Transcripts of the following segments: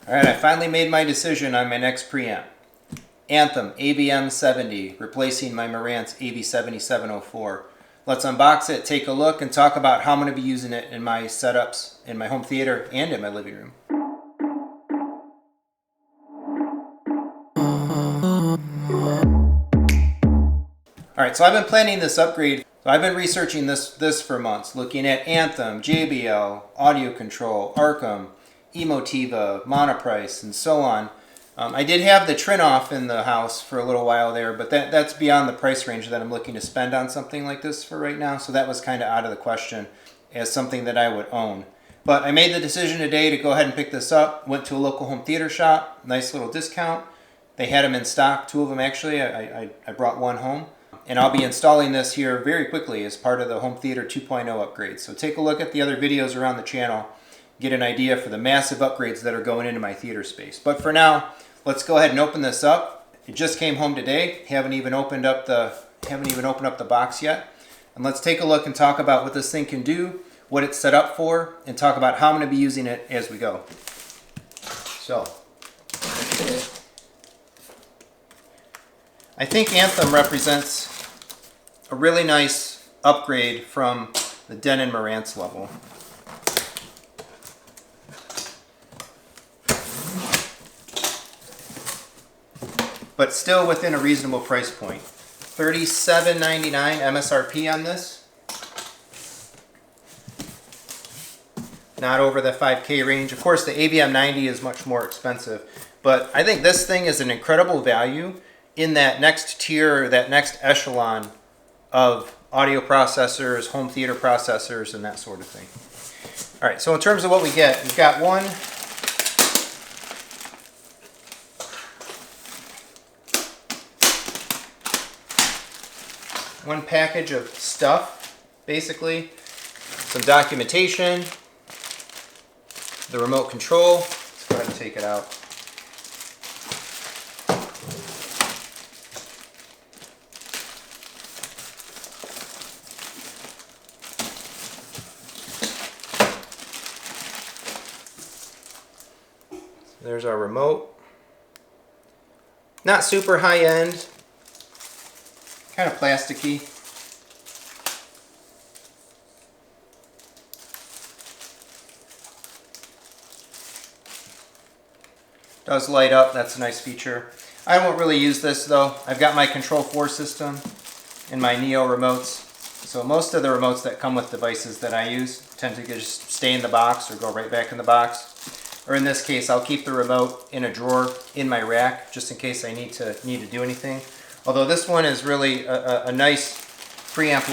Alright, I finally made my decision on my next preamp. Anthem AVM70, replacing my Marantz AV7704. Let's unbox it, take a look, and talk about how I'm going to be using it in my setups, in my home theater, and in my living room. Alright, so I've been planning this upgrade. So I've been researching this for months, looking at Anthem, JBL, Audio Control, Arkham, Emotiva, Monoprice, and so on. I did have the Trinoff in the house for a little while there, but that's beyond the price range that I'm looking to spend on something like this for right now, so that was kind of out of the question as something that I would own. But I made the decision today to go ahead and pick this up. Went to a local home theater shop, nice little discount. They had them in stock, two of them actually. I brought one home. And I'll be installing this here very quickly as part of the Home Theater 2.0 upgrade. So take a look at the other videos around the channel, get an idea for the massive upgrades that are going into my theater space. But for now, let's go ahead and open this up. It just came home today. Haven't even opened up the box yet. And let's take a look and talk about what this thing can do, what it's set up for, and talk about how I'm going to be using it as we go. So, I think Anthem represents a really nice upgrade from the Denon Marantz level. But still within a reasonable price point. $37.99 MSRP on this. Not over the 5K range. Of course, the AVM90 is much more expensive. But I think this thing is an incredible value in that next tier, that next echelon of audio processors, home theater processors, and that sort of thing. All right, so in terms of what we get, we've got one package of stuff, basically, some documentation, the remote control. Let's go ahead and take it out. There's our remote. Not super high end, kind of plasticky. Does light up, that's a nice feature. I won't really use this though. I've got my Control 4 system and my Neo remotes. So most of the remotes that come with devices that I use tend to just stay in the box or go right back in the box. Or in this case, I'll keep the remote in a drawer in my rack just in case I need to do anything. Although this one is really a nice preamp,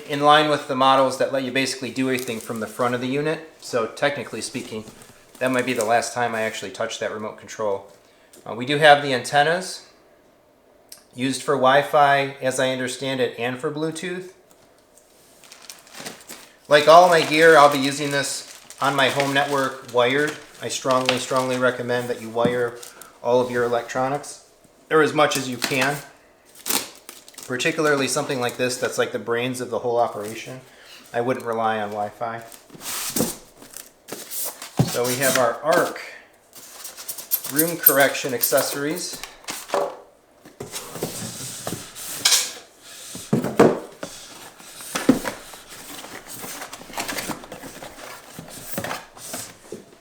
in line with the models that let you basically do everything from the front of the unit. So technically speaking, that might be the last time I actually touch that remote control. We do have the antennas used for Wi-Fi, as I understand it, and for Bluetooth. Like all my gear, I'll be using this on my home network wired. I strongly recommend that you wire all of your electronics, or as much as you can. Particularly something like this that's like the brains of the whole operation. I wouldn't rely on Wi-Fi. So we have our ARC room correction accessories.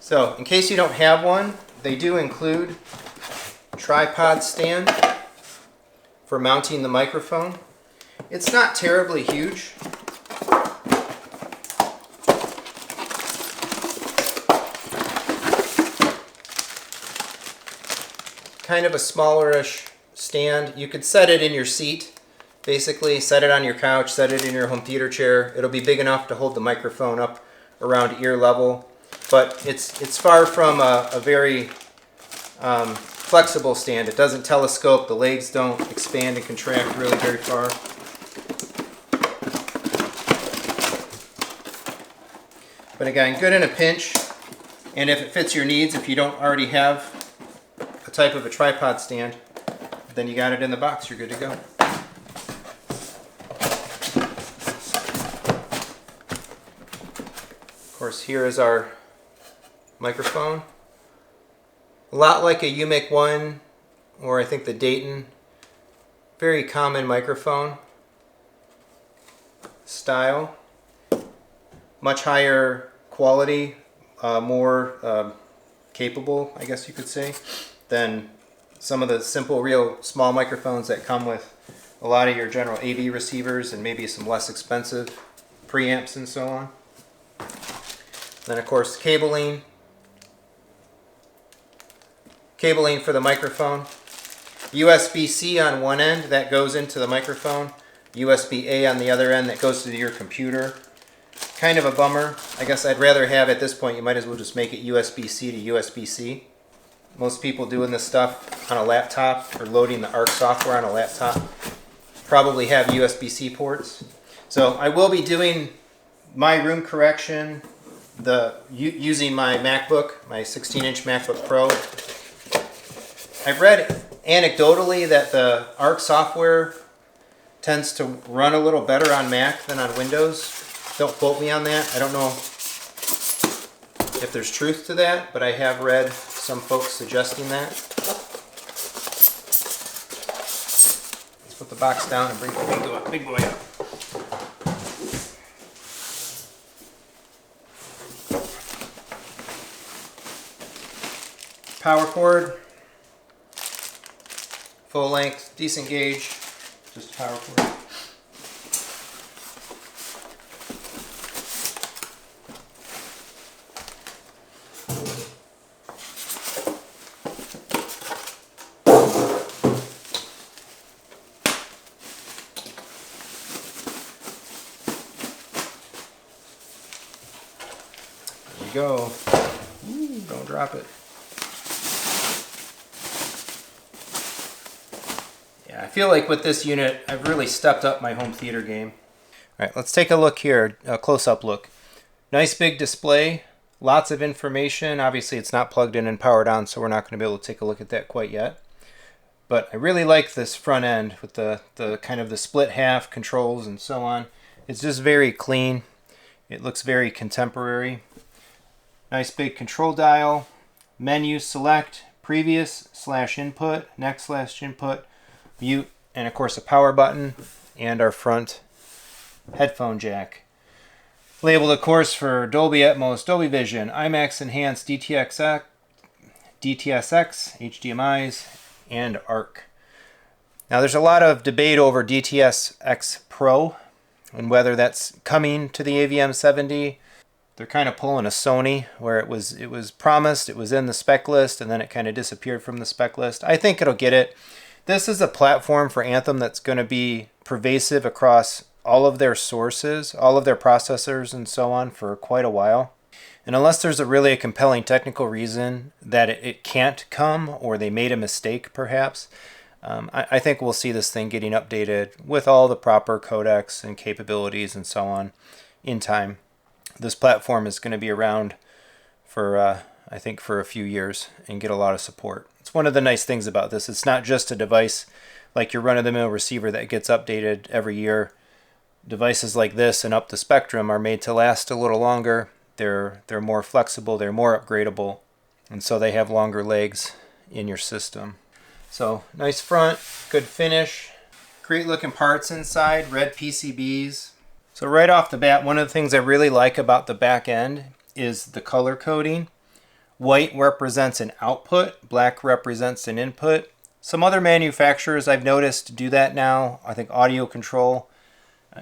So, in case you don't have one, they do include a tripod stand for mounting the microphone. It's not terribly huge. Kind of a smallerish stand. You could set it in your seat, basically. Set it on your couch, set it in your home theater chair. It'll be big enough to hold the microphone up around ear level. But it's far from a very flexible stand. It doesn't telescope. The legs don't expand and contract really very far. But again, good in a pinch. And if it fits your needs, if you don't already have a type of a tripod stand, then you got it in the box. You're good to go. Of course, here is our microphone. A lot like a UMIC 1, or I think the Dayton. Very common microphone style. Much higher quality, more capable, I guess you could say, than some of the simple, real small microphones that come with a lot of your general AV receivers and maybe some less expensive preamps and so on. Then of course cabling. Cabling for the microphone. USB-C on one end that goes into the microphone. USB-A on the other end that goes to your computer. Kind of a bummer. I guess I'd rather have, at this point, you might as well just make it USB-C to USB-C. Most people doing this stuff on a laptop or loading the ARC software on a laptop probably have USB-C ports. So I will be doing my room correction using my MacBook, my 16-inch MacBook Pro. I've read anecdotally that the ARC software tends to run a little better on Mac than on Windows. Don't quote me on that. I don't know if there's truth to that, but I have read some folks suggesting that. Let's put the box down and bring the big boy up. Power cord. Full length, decent gauge, just power cord. There you go. Ooh, don't drop it. I feel like with this unit, I've really stepped up my home theater game. All right, let's take a look here, a close-up look. Nice big display, lots of information. Obviously, it's not plugged in and powered on, so we're not going to be able to take a look at that quite yet. But I really like this front end with the kind of the split half controls and so on. It's just very clean. It looks very contemporary. Nice big control dial, menu select, previous/input, next/input, mute, and of course a power button, and our front headphone jack. Labeled of course for Dolby Atmos, Dolby Vision, IMAX Enhanced, DTSX, HDMIs, and ARC. Now there's a lot of debate over DTSX Pro and whether that's coming to the AVM70. They're kind of pulling a Sony where it was promised, it was in the spec list, and then it kind of disappeared from the spec list. I think it'll get it. This is a platform for Anthem that's going to be pervasive across all of their sources, all of their processors and so on for quite a while. And unless there's a compelling technical reason that it can't come, or they made a mistake perhaps, I think we'll see this thing getting updated with all the proper codecs and capabilities and so on in time. This platform is going to be around for, I think, for a few years and get a lot of support. It's one of the nice things about this. It's not just a device like your run-of-the-mill receiver that gets updated every year. Devices like this and up the spectrum are made to last a little longer. They're more flexible, they're more upgradable, and so they have longer legs in your system. So nice front, good finish, great looking parts inside, red PCBs. So right off the bat, one of the things I really like about the back end is the color coding. White represents an output, black represents an input. Some other manufacturers I've noticed do that now. I think Audio Control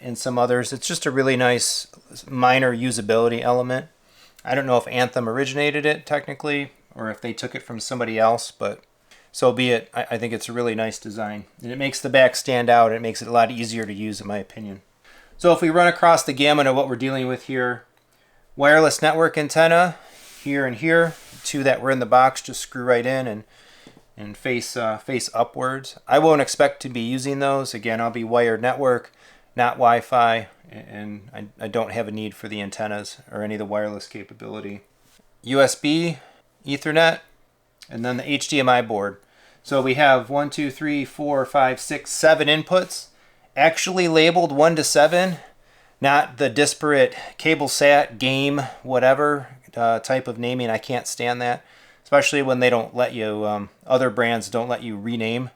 and some others. It's just a really nice minor usability element. I don't know if Anthem originated it technically or if they took it from somebody else, but so be it. I think it's a really nice design. And it makes the back stand out. It makes it a lot easier to use in my opinion. So if we run across the gamut of what we're dealing with here, wireless network antenna here and here, two that were in the box just screw right in and face upwards. I won't expect to be using those. Again, I'll be wired network, not Wi-Fi, and I don't have a need for the antennas or any of the wireless capability. USB, Ethernet, and then the HDMI board. So we have 1, 2, 3, 4, 5, 6, 7 inputs, actually labeled 1 to 7, not the disparate cable sat, game, whatever type of naming. I can't stand that, especially when they don't let you, other brands don't let you rename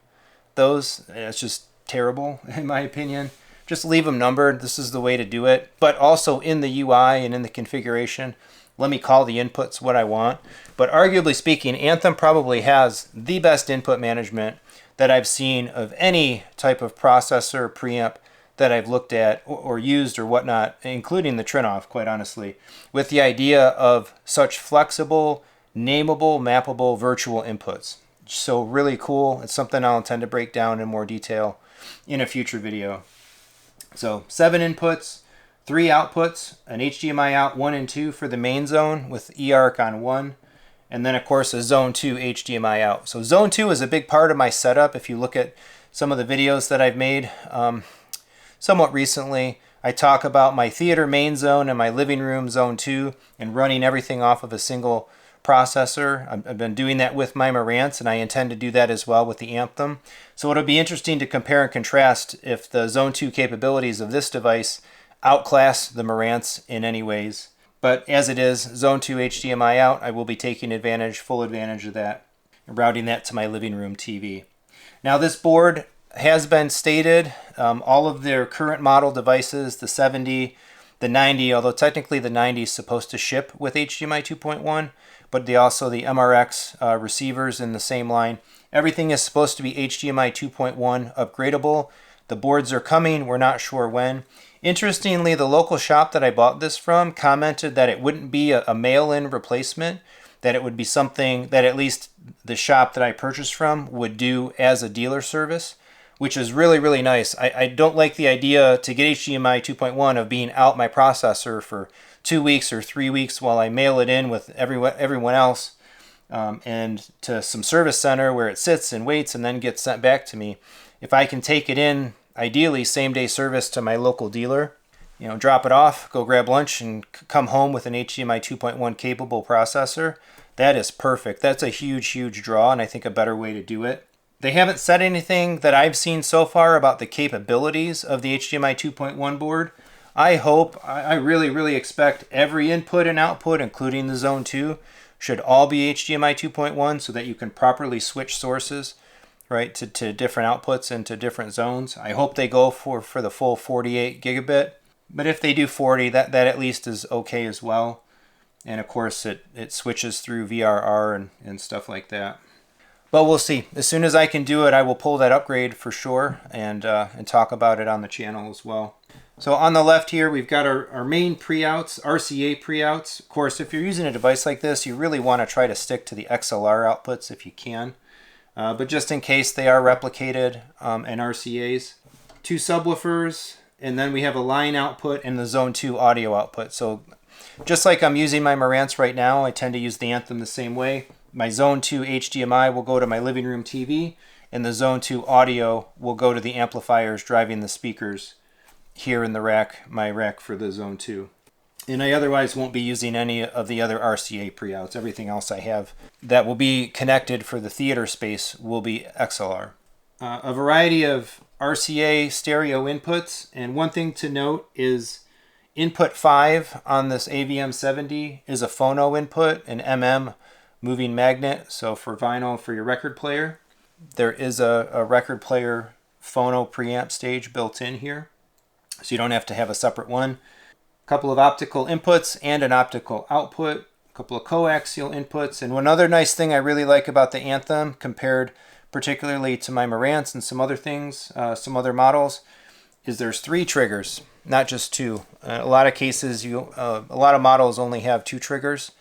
those. It's just terrible, in my opinion. Just leave them numbered. This is the way to do it. But also in the UI and in the configuration, let me call the inputs what I want. But arguably speaking, Anthem probably has the best input management that I've seen of any type of processor preamp that I've looked at or used or whatnot, including the Trinoff, quite honestly, with the idea of such flexible, nameable, mappable virtual inputs. So really cool. It's something I'll intend to break down in more detail in a future video. So 7 inputs, 3 outputs, an HDMI out 1 and 2 for the main zone with eARC on 1, and then of course a zone 2 HDMI out. So zone 2 is a big part of my setup. If you look at some of the videos that I've made somewhat recently, I talk about my theater main zone and my living room zone 2 and running everything off of a single processor. I've been doing that with my Marantz, and I intend to do that as well with the Anthem. So it'll be interesting to compare and contrast if the zone 2 capabilities of this device outclass the Marantz in any ways. But as it is, zone 2 HDMI out, I will be taking full advantage of that, and routing that to my living room TV. Now this board has been stated, all of their current model devices, the 70, the 90, although technically the 90 is supposed to ship with HDMI 2.1, but the MRX receivers in the same line. Everything is supposed to be HDMI 2.1 upgradable. The boards are coming, we're not sure when. Interestingly, the local shop that I bought this from commented that it wouldn't be a mail-in replacement, that it would be something that at least the shop that I purchased from would do as a dealer service, which is really, really nice. I don't like the idea to get HDMI 2.1 of being out my processor for 2 weeks or 3 weeks while I mail it in with everyone else and to some service center where it sits and waits and then gets sent back to me. If I can take it in, ideally same-day service to my local dealer, drop it off, go grab lunch, and come home with an HDMI 2.1 capable processor, that is perfect. That's a huge, huge draw, and I think a better way to do it. They haven't said anything that I've seen so far about the capabilities of the HDMI 2.1 board. I really, really expect every input and output, including the Zone 2, should all be HDMI 2.1 so that you can properly switch sources, right, to different outputs and to different zones. I hope they go for the full 48 gigabit, but if they do 40, that at least is okay as well. And of course, it switches through VRR and stuff like that. But we'll see. As soon as I can do it, I will pull that upgrade for sure and talk about it on the channel as well. So on the left here, we've got our main pre-outs, RCA pre-outs. Of course, if you're using a device like this, you really want to try to stick to the XLR outputs if you can. But just in case they are replicated and RCAs. 2 subwoofers, and then we have a line output and the Zone 2 audio output. So just like I'm using my Marantz right now, I tend to use the Anthem the same way. My Zone 2 HDMI will go to my living room TV, and the Zone 2 audio will go to the amplifiers driving the speakers here in the rack, my rack for the Zone 2. And I otherwise won't be using any of the other RCA pre-outs. Everything else I have that will be connected for the theater space will be XLR. A variety of RCA stereo inputs, and one thing to note is input 5 on this AVM70 is a phono input, an MM moving magnet, so for vinyl for your record player. There is a record player phono preamp stage built in here, so you don't have to have a separate one. A couple of optical inputs and an optical output, a couple of coaxial inputs, and one other nice thing I really like about the Anthem compared particularly to my Marantz and some other things, some other models, is there's 3 triggers, not just 2. A lot of cases, a lot of models only have 2 triggers.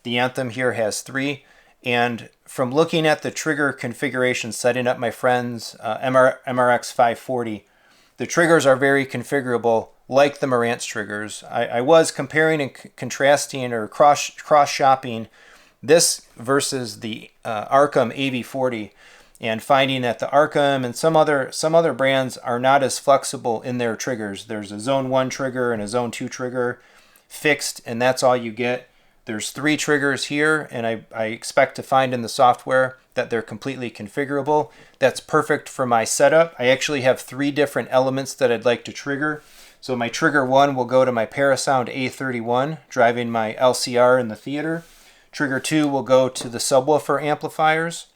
The Anthem here has 3, and from looking at the trigger configuration, setting up my friend's MRX 540, the triggers are very configurable like the Marantz triggers. I was comparing and contrasting or cross-shopping this versus the Arkham AV40 and finding that the Arkham and some other brands are not as flexible in their triggers. There's a Zone 1 trigger and a Zone 2 trigger fixed, and that's all you get. There's 3 triggers here, and I expect to find in the software that they're completely configurable. That's perfect for my setup. I actually have 3 different elements that I'd like to trigger. So my trigger 1 will go to my Parasound A31, driving my LCR in the theater. Trigger 2 will go to the subwoofer amplifiers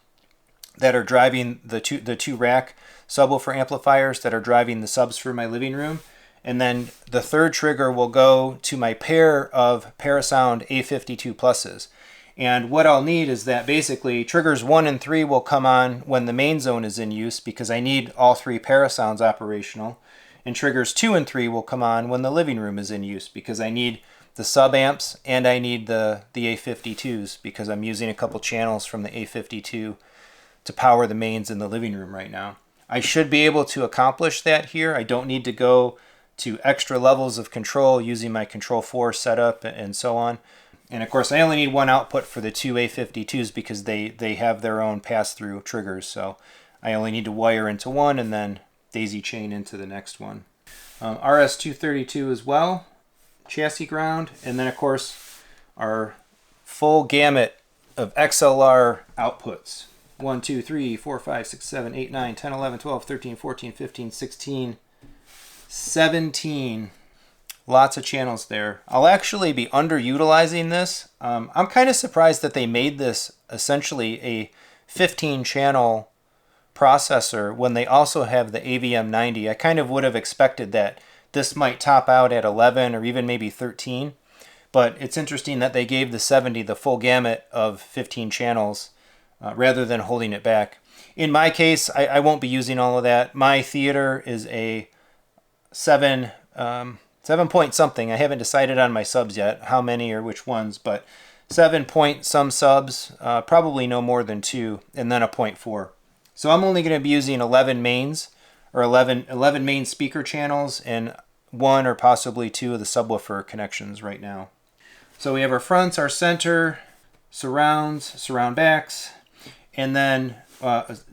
that are driving the two rack subwoofer amplifiers that are driving the subs for my living room. And then the third trigger will go to my pair of Parasound A52 pluses. And what I'll need is that basically triggers 1 and 3 will come on when the main zone is in use because I need all 3 Parasounds operational. And triggers 2 and 3 will come on when the living room is in use because I need the sub amps and I need the A52s because I'm using a couple channels from the A52 to power the mains in the living room right now. I should be able to accomplish that here. I don't need to go to extra levels of control using my Control 4 setup and so on. And of course I only need one output for the 2 A52s because they have their own pass-through triggers. So I only need to wire into one and then daisy chain into the next one. RS-232 as well, chassis ground, and then of course our full gamut of XLR outputs. 1, 2, 3, 4, 5, 6, 7, 8, 9, 10, 11, 12, 13, 14, 15, 16, 17. Lots of channels there. I'll actually be underutilizing this. I'm kind of surprised that they made this essentially a 15 channel processor when they also have the AVM90. I kind of would have expected that this might top out at 11 or even maybe 13. But it's interesting that they gave the 70 the full gamut of 15 channels rather than holding it back. In my case, I won't be using all of that. My theater is a 7 point something. I haven't decided on my subs yet, how many or which ones, but 7 point some subs, probably no more than 2, and then a 0.4. So I'm only going to be using 11 mains, or 11 main speaker channels, and 1 or possibly 2 of the subwoofer connections right now. So we have our fronts, our center, surrounds, surround backs, and then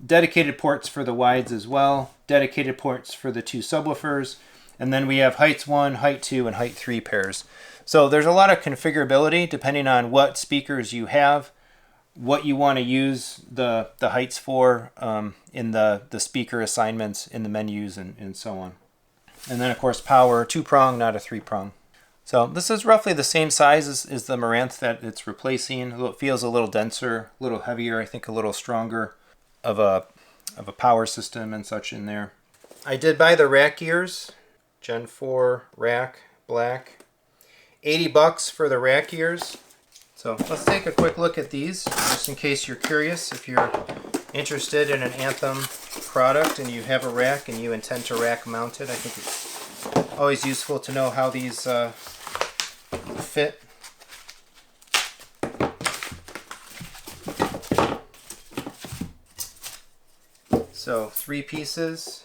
dedicated ports for the wides as well, dedicated ports for the 2 subwoofers, and then we have heights 1, height 2, and height 3 pairs. So there's a lot of configurability depending on what speakers you have, what you want to use the heights for in the speaker assignments in the menus and so on. And then of course power, 2-prong, not a 3-prong. So this is roughly the same size as the Marantz that it's replacing. It feels a little denser, a little heavier, I think a little stronger of a power system and such in there. I did buy the rack gears. Gen 4 rack, black. $80 for the rack gears. So let's take a quick look at these, just in case you're curious. If you're interested in an Anthem product and you have a rack and you intend to rack mount it, I think it's always useful to know how these fit. So 3 pieces.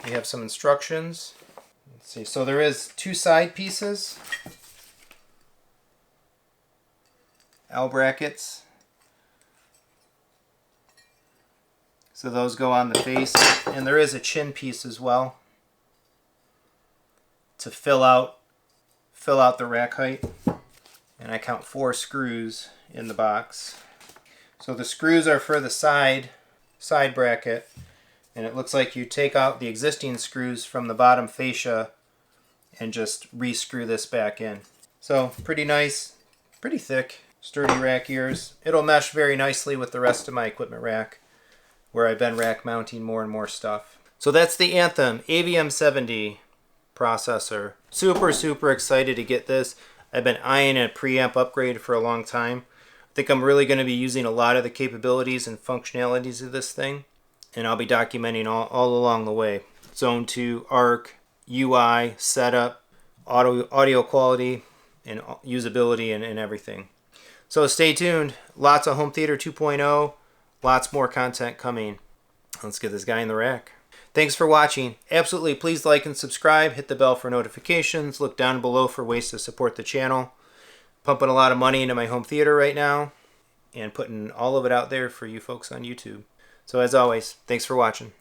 We have some instructions. Let's see. So there is 2 side pieces, L brackets. So those go on the face, and there is a chin piece as well to fill out the rack height. And I count 4 screws in the box. So the screws are for the side bracket. And it looks like you take out the existing screws from the bottom fascia and just re-screw this back in. So pretty nice, pretty thick, sturdy rack gears. It'll mesh very nicely with the rest of my equipment rack where I've been rack mounting more and more stuff. So that's the Anthem AVM70 processor. Super excited to get this. I've been eyeing a preamp upgrade for a long time. I think I'm really going to be using a lot of the capabilities and functionalities of this thing. And I'll be documenting all along the way. Zone 2, ARC, UI, setup, audio quality, and usability and everything. So stay tuned. Lots of Home Theater 2.0. Lots more content coming. Let's get this guy in the rack. Thanks for watching. Absolutely, please like and subscribe. Hit the bell for notifications. Look down below for ways to support the channel. Pumping a lot of money into my home theater right now. And putting all of it out there for you folks on YouTube. So as always, thanks for watching.